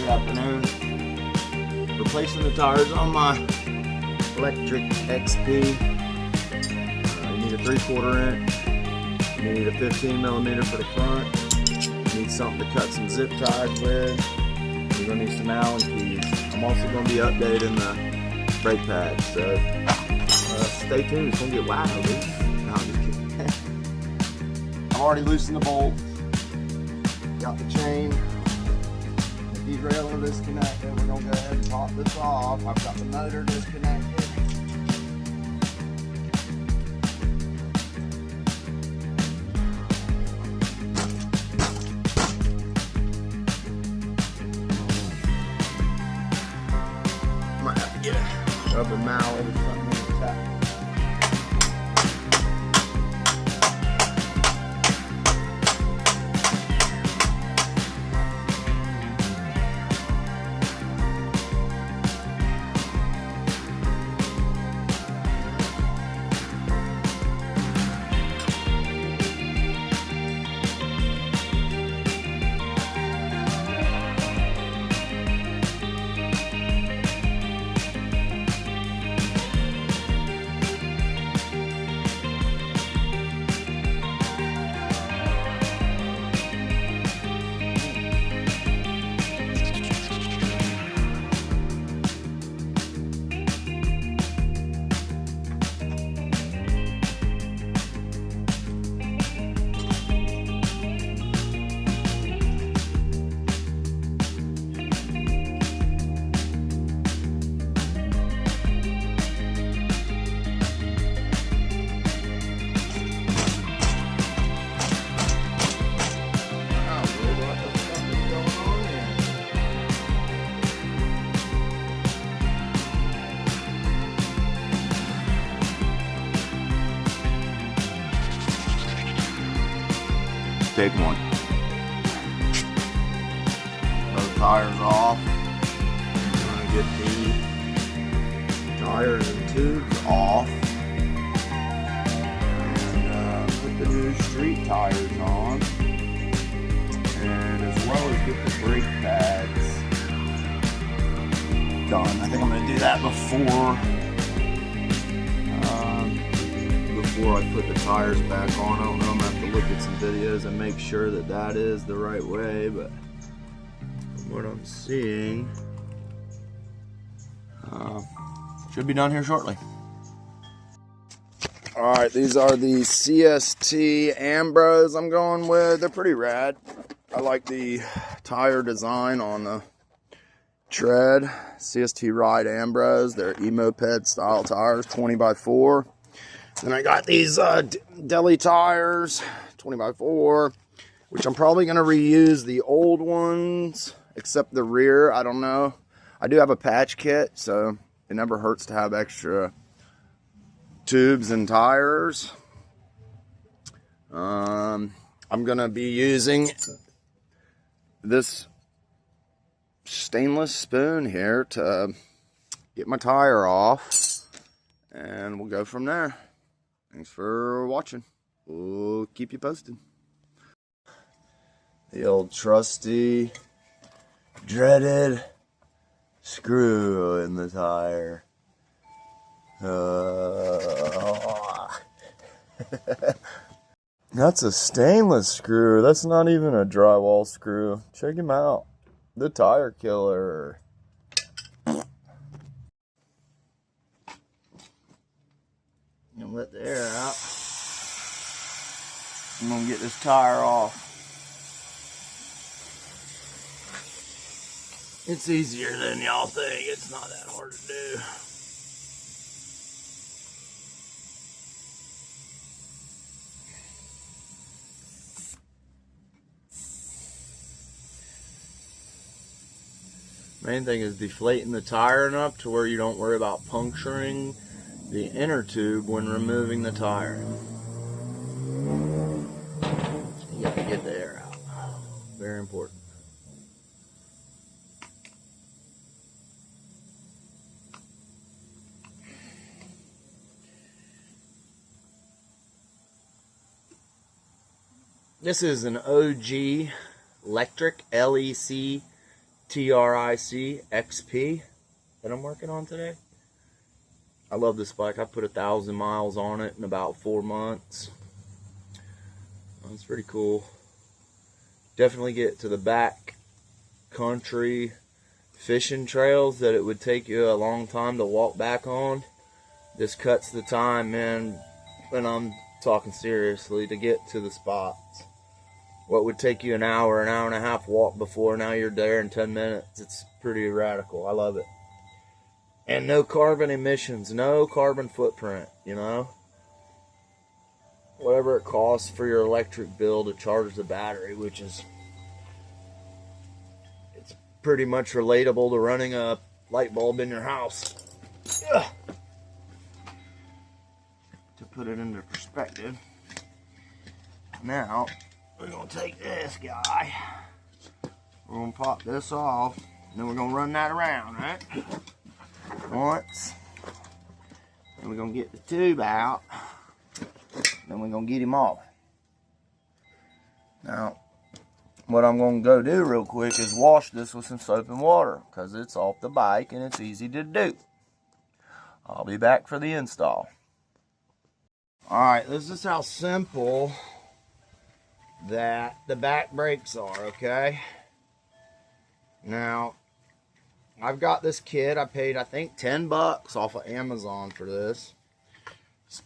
Good afternoon. Replacing the tires on my LECTRIC XP. You need a 3/4 inch. You need a 15mm for the front. You need something to cut some zip ties with. You're going to need some Allen keys. I'm also going to be updating the brake pads, so stay tuned. It's going to get wild, dude. No, I'm just kidding. I've already loosened the bolt. Got the chain. The derailleur disconnected. We're going to go ahead and pop this off. I've got the motor disconnected. Might have to get a rubber mallet or something to tap. Take one. Those tires off. I'm gonna get the tires and tubes off. And put the new street tires on. And as well as get the brake pads done. I think I'm gonna do that before I put the tires back on. I don't know, I'm gonna have to look at some videos and make sure that that is the right way, but from what I'm seeing, should be done here shortly. Alright, these are the CST Ambros I'm going with. They're pretty rad. I like the tire design on the tread. CST Ride Ambros. They're e-moped style tires, 20x4. Then I got these deli tires, 20x4, which I'm probably going to reuse the old ones, except the rear. I don't know. I do have a patch kit, so it never hurts to have extra tubes and tires. I'm going to be using this stainless spoon here to get my tire off, and we'll go from there. Thanks for watching. We'll keep you posted. The old trusty, dreaded screw in the tire. That's a stainless screw. That's not even a drywall screw. Check him out. The tire killer. And let the air out. I'm gonna get this tire off. It's easier than y'all think. It's not that hard to do. Main thing is deflating the tire enough to where you don't worry about puncturing the inner tube when removing the tire. You got to get the air out. Very important. This is an OG LECTRIC, LECTRIC LECTRIC XP that I'm working on today. I love this bike. I put 1,000 miles on it in about 4 months. It's pretty cool. Definitely get to the back country fishing trails that it would take you a long time to walk back on. This cuts the time, man, and I'm talking seriously, to get to the spots. What would take you an hour and a half walk before, now you're there in 10 minutes. It's pretty radical. I love it. And no carbon emissions, no carbon footprint, you know. Whatever it costs for your electric bill to charge the battery, which is, it's pretty much relatable to running a light bulb in your house. Ugh. To put it into perspective, now we're going to take this guy, we're going to pop this off, and then we're going to run that around, right? Once, and we're going to get the tube out, then we're going to get him off. Now, what I'm going to go do real quick is wash this with some soap and water, because it's off the bike and it's easy to do. I'll be back for the install. Alright, this is how simple that the back brakes are, okay? Now, I've got this kit. I paid, I think, 10 bucks off of Amazon for this. It's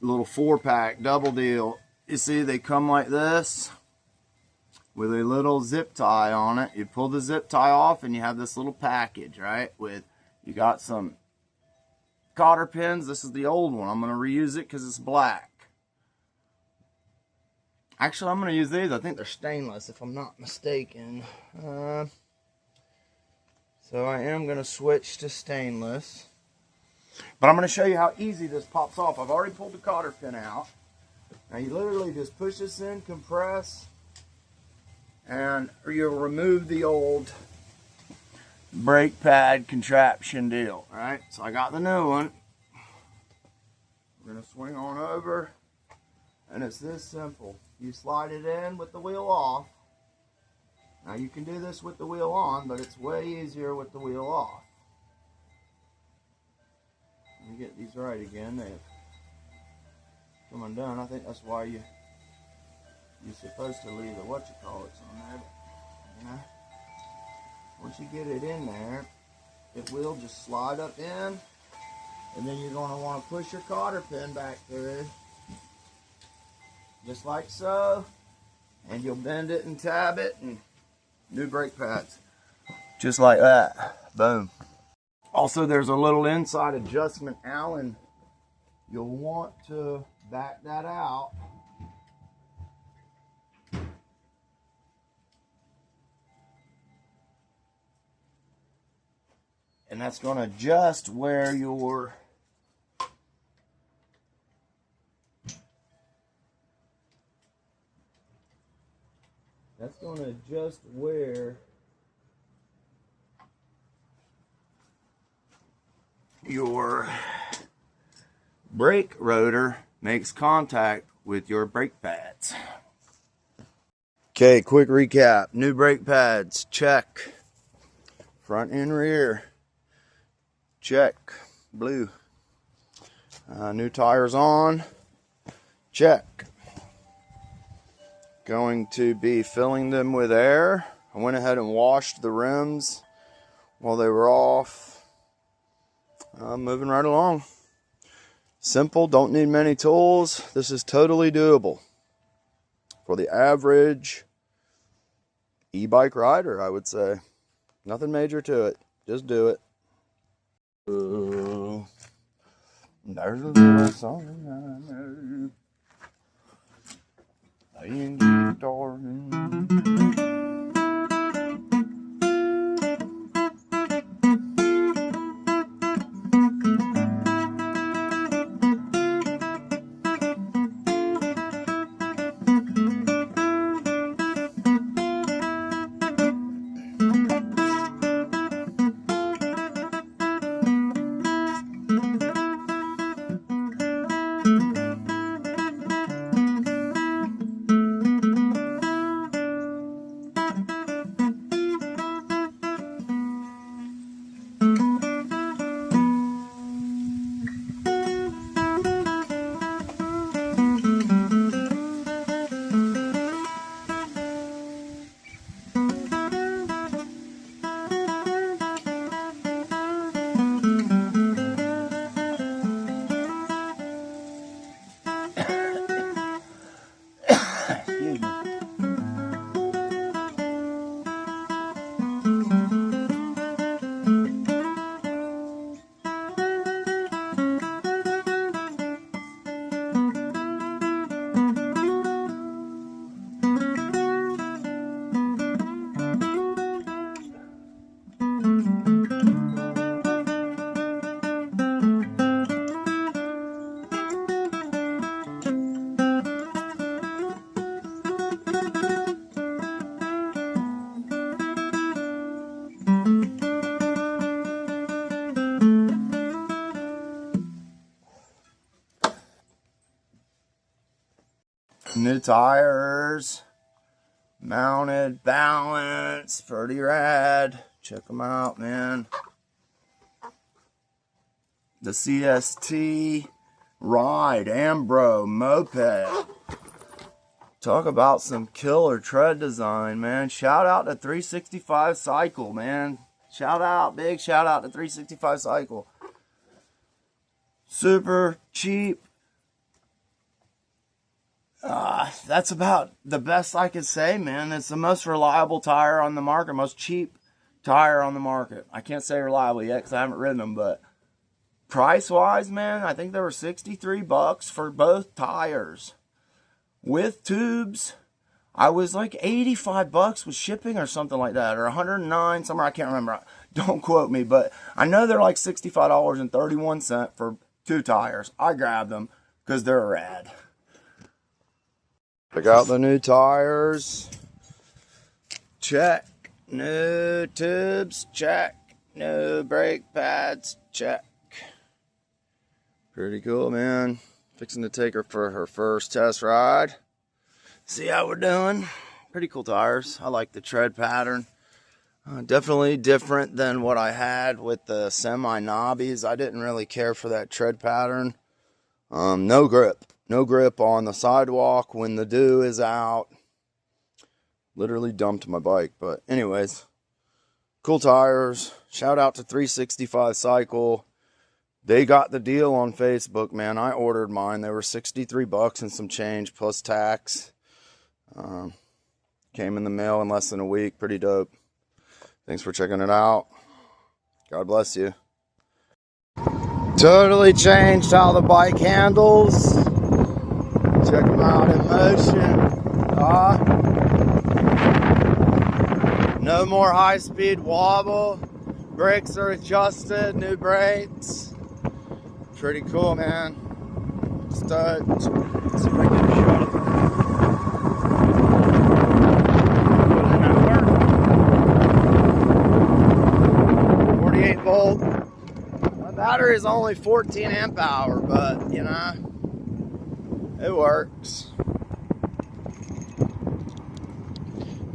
a little 4-pack, double deal. You see, they come like this with a little zip tie on it. You pull the zip tie off and you have this little package, right? With, you got some cotter pins. This is the old one. I'm going to reuse it because it's black. Actually, I'm going to use these. I think they're stainless, if I'm not mistaken. So I am going to switch to stainless. But I'm going to show you how easy this pops off. I've already pulled the cotter pin out. Now you literally just push this in, compress, and you'll remove the old brake pad contraption deal. Alright, so I got the new one. We're going to swing on over, and it's this simple. You slide it in with the wheel off. Now you can do this with the wheel on, but it's way easier with the wheel off. Let me get these right again. They've come undone. I think that's why you're supposed to leave the whatchamacallits on there. But, you know, once you get it in there, it will just slide up in, and then you're going to want to push your cotter pin back through, just like so, and you'll bend it and tab it, and new brake pads. Just like that. Boom. Also, there's a little inside adjustment Allen. You'll want to back that out. And that's going to adjust where your brake rotor makes contact with your brake pads. Okay, quick recap. New brake pads, check. Front and rear, check. Blue. New tires on, check. Going to be filling them with air. I went ahead and washed the rims while they were off. Moving right along. Simple, don't need many tools. This is totally doable for the average e-bike rider, I would say. Nothing major to it. Just do it. Ooh, there's a little song I know. Playing guitar. New tires, mounted, balanced, pretty rad. Check them out, man. The CST Ride Ambro moped. Talk about some killer tread design, man. Shout out to 365 Cycle, man. Shout out, big shout out to 365 Cycle. Super cheap. That's about the best I could say, man. It's the most reliable tire on the market, most cheap tire on the market. I can't say reliable yet because I haven't ridden them, but price-wise, man, I think they were $63 for both tires. With tubes, I was like $85 with shipping or something like that, or $109 somewhere. I can't remember. Don't quote me, but I know they're like $65.31 for 2 tires. I grabbed them because they're rad. Check out the new tires. Check. New tubes. Check. New brake pads. Check. Pretty cool, man. Fixing to take her for her first test ride. See how we're doing. Pretty cool tires. I like the tread pattern. Definitely different than what I had with the semi-Nobbies. I didn't really care for that tread pattern. No grip. No grip on the sidewalk when the dew is out. Literally dumped my bike. But anyways, cool tires. Shout out to 365 Cycle. They got the deal on Facebook, man. I ordered mine. They were $63 and some change plus tax. Came in the mail in less than a week. Pretty dope. Thanks for checking it out. God bless you. Totally changed how the bike handles. Check them out in motion. No more high-speed wobble. Brakes are adjusted. New brakes. Pretty cool, man. Stoked. Let's see if I can get a shot of it. 48 volt. My battery is only 14 amp hour, but you know, it works.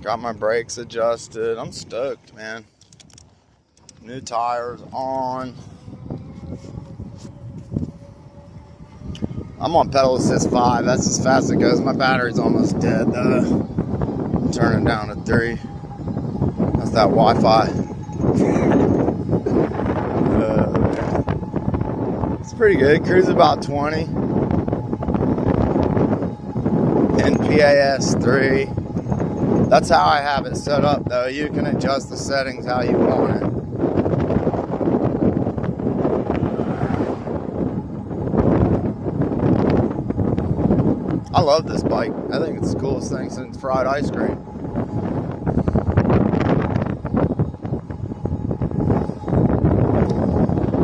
Got my brakes adjusted. I'm stoked, man. New tires on. I'm on pedal assist 5. That's as fast as it goes. My battery's almost dead though. I'm turning down to 3. That's that Wi-Fi. It's pretty good. Cruise about 20. NPAS 3. That's how I have it set up though. You can adjust the settings how you want it. I love this bike. I think it's the coolest thing since fried ice cream.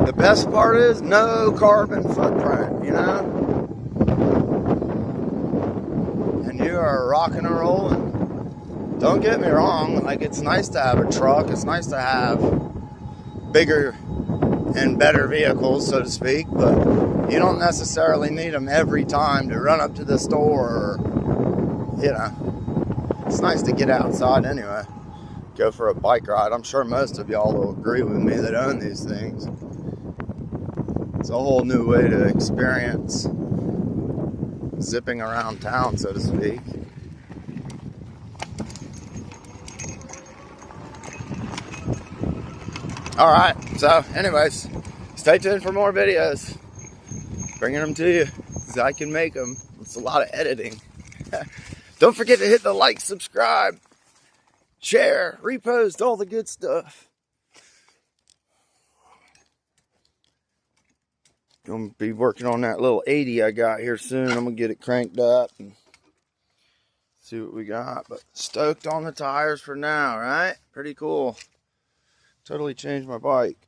The best part is no carbon footprint, you know? And you are rocking and rolling. Don't get me wrong, like it's nice to have a truck. It's nice to have bigger and better vehicles, so to speak, but you don't necessarily need them every time to run up to the store, or, you know. It's nice to get outside anyway. Go for a bike ride. I'm sure most of y'all will agree with me that own these things. It's a whole new way to experience zipping around town, so to speak. Alright, so anyways, stay tuned for more videos. Bringing them to you so I can make them. It's a lot of editing. Don't forget to hit the like, subscribe, share, repost, all the good stuff. Gonna be working on that little 80 I got here soon. I'm gonna get it cranked up and see what we got. But stoked on the tires for now, right? Pretty cool. Totally changed my bike.